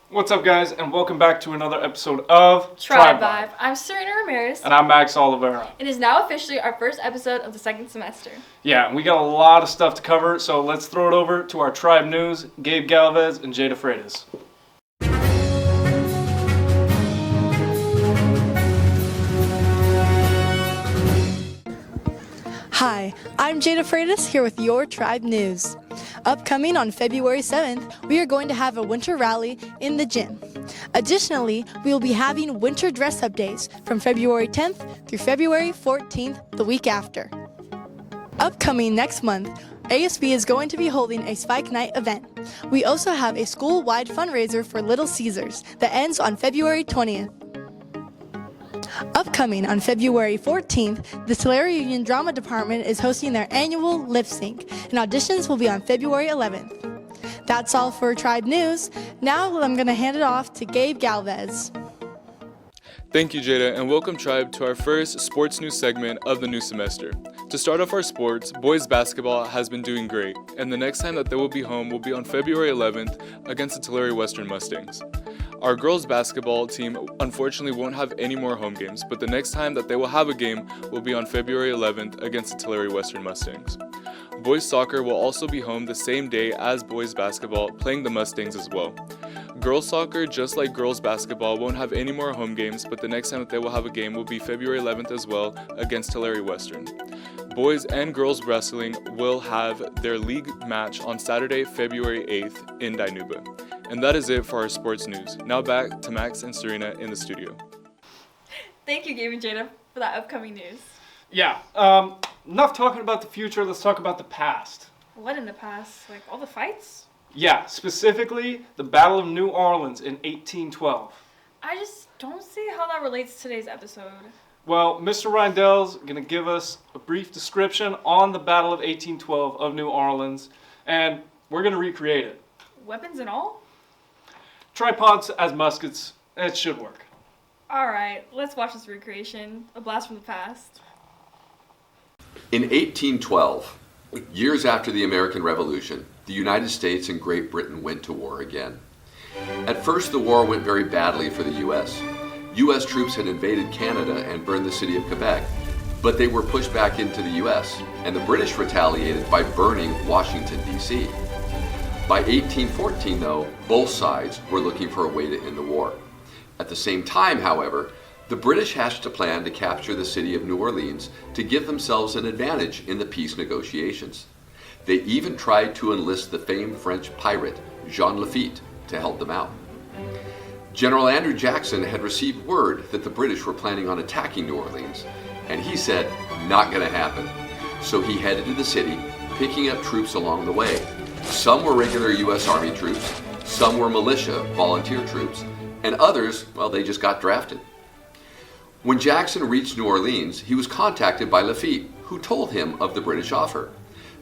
What's up, guys, and welcome back to another episode of Tribe Vibe. I'm Serena Ramirez. And I'm Max Oliveira. It is now officially our first episode of the second semester. Yeah, and we got a lot of stuff to cover, so let's throw it over to our Tribe News, Gabe Galvez and Jada Freitas. Hi, I'm Jada Freitas here with your Tribe News. Upcoming on February 7th, we are going to have a winter rally in the gym. Additionally, we will be having winter dress-up days from February 10th through February 14th, the week after. Upcoming next month, ASB is going to be holding a Spike Night event. We also have a school-wide fundraiser for Little Caesars that ends on February 20th. Upcoming on February 14th, the Tulare Union Drama Department is hosting their annual lip sync, and auditions will be on February 11th. That's all for Tribe News. Now I'm going to hand it off to Gabe Galvez. Thank you, Jada, and welcome, Tribe, to our first sports news segment of the new semester. To start off our sports, boys basketball has been doing great, and the next time that they will be home will be on February 11th against the Tulare Western Mustangs. Our girls basketball team unfortunately won't have any more home games, but the next time that they will have a game will be on February 11th against the Tulare Western Mustangs. Boys soccer will also be home the same day as boys basketball, playing the Mustangs as well. Girls soccer, just like girls basketball, won't have any more home games, but the next time that they will have a game will be February 11th as well against Tulare Western. Boys and girls wrestling will have their league match on Saturday, February 8th in Dinuba. And that is it for our sports news. Now back to Max and Serena in the studio. Thank you, Gabe and Jada, for that upcoming news. Yeah, enough talking about the future, let's talk about the past. What in the past? Like all the fights? Yeah, specifically the Battle of New Orleans in 1812. I just don't see how that relates to today's episode. Well, Mr. Reindl's going to give us a brief description on the Battle of 1812 of New Orleans, and we're going to recreate it. Weapons and all? Tripods as muskets, it should work. Alright, let's watch this recreation. A blast from the past. In 1812, years after the American Revolution, the United States and Great Britain went to war again. At first, the war went very badly for the U.S. U.S. troops had invaded Canada and burned the city of Quebec, but they were pushed back into the U.S., and the British retaliated by burning Washington, D.C. By 1814, though, both sides were looking for a way to end the war. At the same time, however, the British hatched a plan to capture the city of New Orleans to give themselves an advantage in the peace negotiations. They even tried to enlist the famed French pirate Jean Lafitte to help them out. General Andrew Jackson had received word that the British were planning on attacking New Orleans, and he said, not gonna happen. So he headed to the city, picking up troops along the way. Some were regular U.S. Army troops, some were militia, volunteer troops, and others, well, they just got drafted. When Jackson reached New Orleans, he was contacted by Lafitte, who told him of the British offer.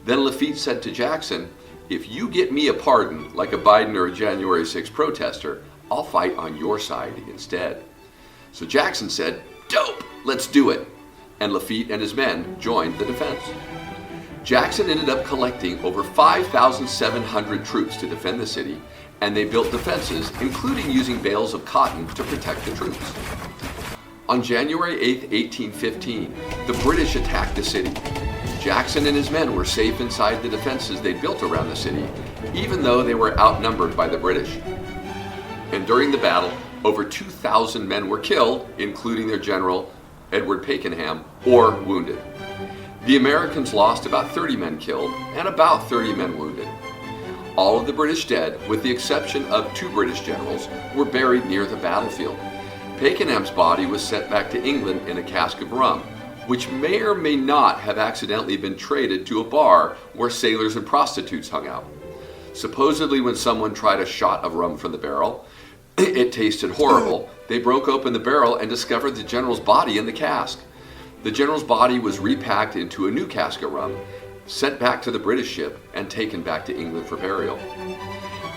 Then Lafitte said to Jackson, if you get me a pardon, like a Biden or a January 6th protester, I'll fight on your side instead. So Jackson said, dope, let's do it. And Lafitte and his men joined the defense. Jackson ended up collecting over 5,700 troops to defend the city, and they built defenses, including using bales of cotton to protect the troops. On January 8, 1815, the British attacked the city. Jackson and his men were safe inside the defenses they built around the city, even though they were outnumbered by the British. And during the battle, over 2,000 men were killed, including their general, Edward Pakenham, or wounded. The Americans lost about 30 men killed and about 30 men wounded. All of the British dead, with the exception of 2 British generals, were buried near the battlefield. Pakenham's body was sent back to England in a cask of rum, which may or may not have accidentally been traded to a bar where sailors and prostitutes hung out. Supposedly, when someone tried a shot of rum from the barrel, it tasted horrible. They broke open the barrel and discovered the general's body in the cask. The general's body was repacked into a new cask of rum, sent back to the British ship, and taken back to England for burial.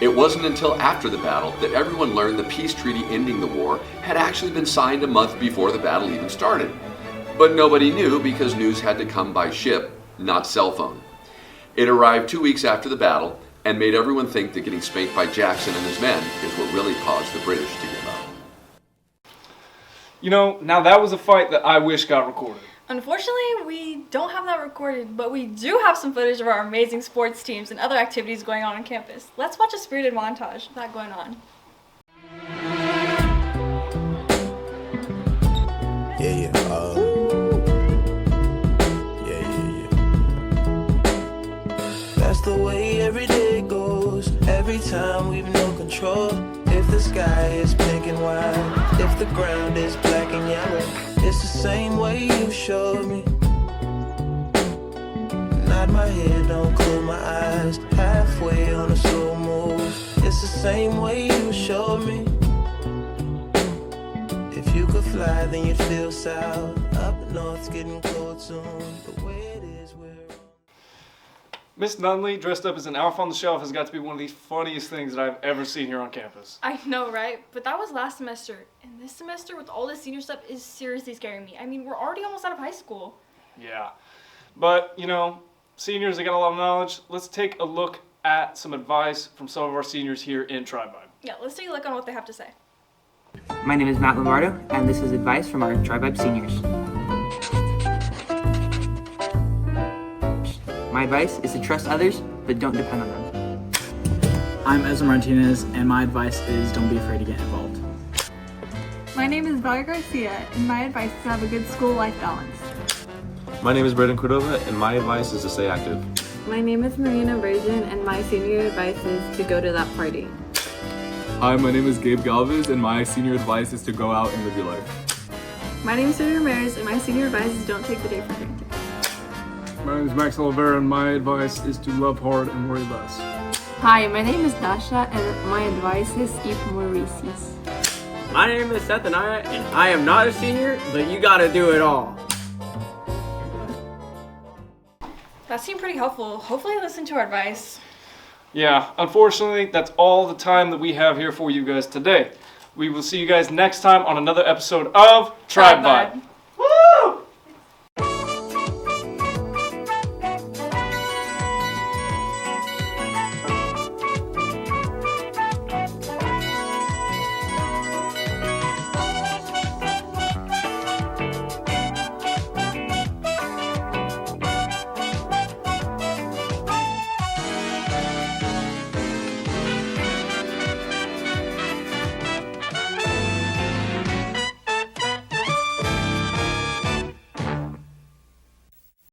It wasn't until after the battle that everyone learned the peace treaty ending the war had actually been signed a month before the battle even started. But nobody knew because news had to come by ship, not cell phone. It arrived 2 weeks after the battle, and made everyone think that getting spanked by Jackson and his men is what really caused the British to give up. You know, now that was a fight that I wish got recorded. Unfortunately, we don't have that recorded, but we do have some footage of our amazing sports teams and other activities going on campus. Let's watch a spirited montage of that going on. Yeah. That's the way every day goes. Every time we've no control. If the sky is pink and white, if the ground is black and yellow, it's the same way you showed me. Nod my head, don't close my eyes. Halfway on a slow move. It's the same way you showed me. If you could fly, then you'd feel south. Up north's getting cold soon. The way it is, we're Miss Nunley, dressed up as an elf on the shelf, has got to be one of the funniest things that I've ever seen here on campus. I know, right? But that was last semester. And this semester, with all this senior stuff, is seriously scaring me. I mean, we're already almost out of high school. Yeah. But, you know, seniors, they got a lot of knowledge. Let's take a look at some advice from some of our seniors here in Tri-Vibe. Yeah, let's take a look on what they have to say. My name is Matt Lombardo, and this is advice from our Tri-Vibe seniors. My advice is to trust others, but don't depend on them. I'm Ezra Martinez, and my advice is don't be afraid to get involved. My name is Valia Garcia, and my advice is to have a good school-life balance. My name is Braden Cordova, and my advice is to stay active. My name is Marina Virgin, and my senior advice is to go to that party. Hi, my name is Gabe Galvez, and my senior advice is to go out and live your life. My name is Sarah Ramirez, and my senior advice is don't take the day for granted. My name is Max Oliveira, and my advice is to love hard and worry less. Hi, my name is Dasha, and my advice is eat more Reese's. My name is Seth Anaya, and I am not a senior, but you gotta do it all. That seemed pretty helpful. Hopefully listen to our advice. Yeah, unfortunately, that's all the time that we have here for you guys today. We will see you guys next time on another episode of Tri-Vibe.